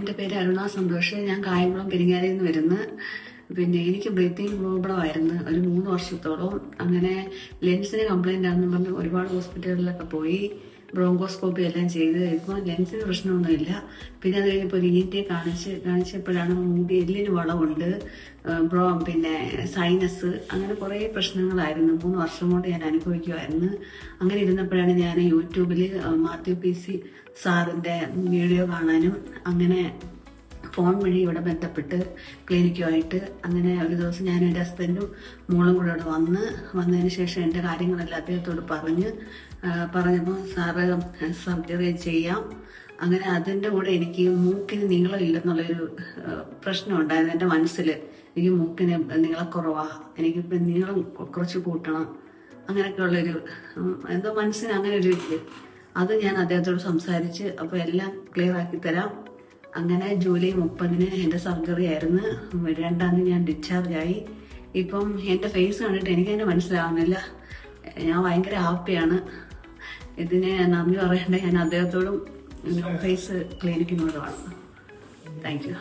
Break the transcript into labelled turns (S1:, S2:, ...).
S1: എൻ്റെ പേര് അരുണ സന്തോഷ്. ഞാൻ കായംകുളം പെരിങ്ങാലിൽ നിന്ന് വരുന്നു. പിന്നെ എനിക്ക് ബ്രീത്തിങ് പ്രോബ്ലം ആയിരുന്നു ഒരു 3 വർഷത്തോളം. അങ്ങനെ ലെൻസിന് കംപ്ലൈൻ്റ് ആണെന്ന് പറഞ്ഞ് ഒരുപാട് ഹോസ്പിറ്റലുകളിലൊക്കെ പോയി, ബ്രോങ്കോസ്കോപ്പി എല്ലാം ചെയ്ത്. ഇപ്പോൾ ലെൻസിന് പ്രശ്നമൊന്നുമില്ല. പിന്നെ അത് കഴിഞ്ഞപ്പോൾ ഒരു ENT കാണിച്ചപ്പോഴാണ് മുടി എല്ലിന് വളവുണ്ട്, പിന്നെ സൈനസ്, അങ്ങനെ കുറേ പ്രശ്നങ്ങളായിരുന്നു. 3 വർഷം കൊണ്ട് ഞാൻ അനുഭവിക്കുമായിരുന്നു. അങ്ങനെ ഇരുന്നപ്പോഴാണ് ഞാൻ യൂട്യൂബിൽ മാത്യു PC സാറിൻ്റെ വീഡിയോ കാണാനും അങ്ങനെ ഫോൺ വഴി ഇവിടെ ബന്ധപ്പെട്ട് ക്ലിനിക്കുമായിട്ട് അങ്ങനെ ഒരു ദിവസം ഞാനും എൻ്റെ ഹസ്ബൻഡും മോളും കൂടെ ഇവിടെ വന്നതിന് ശേഷം എൻ്റെ കാര്യങ്ങളെല്ലാം അദ്ദേഹത്തോട് പറഞ്ഞപ്പോൾ സാറ് സർജറി ചെയ്യാം. അങ്ങനെ അതിൻ്റെ കൂടെ എനിക്ക് മൂക്കിന് നീളമില്ലെന്നുള്ളൊരു പ്രശ്നം ഉണ്ടായിരുന്നു എൻ്റെ മനസ്സിൽ. എനിക്ക് മൂക്കിന് നീളക്കുറവാണ്, എനിക്കിപ്പോൾ നീളം കുറച്ച് കൂട്ടണം, അങ്ങനെയൊക്കെയുള്ളൊരു എന്തോ മനസ്സിന് അങ്ങനെ ഒരു അത് ഞാൻ അദ്ദേഹത്തോട് സംസാരിച്ച് അപ്പോൾ എല്ലാം ക്ലിയർ ആക്കി തരാം. അങ്ങനെ ജൂലൈ 30-ന് എൻ്റെ സർജറി ആയിരുന്നു. 2-ാം തീയതി ഞാൻ ഡിസ്ചാർജായി. ഇപ്പം എൻ്റെ ഫേസ് കണ്ടിട്ട് എനിക്കതിനെ മനസ്സിലാവുന്നില്ല. ഞാൻ ഭയങ്കര ഹാപ്പിയാണ്. ഇതിന് നന്ദി പറയേണ്ട ഞാൻ അദ്ദേഹത്തോടും ഫേസ് ക്ലിനിക്കിനോടുമാണ്. Thank U.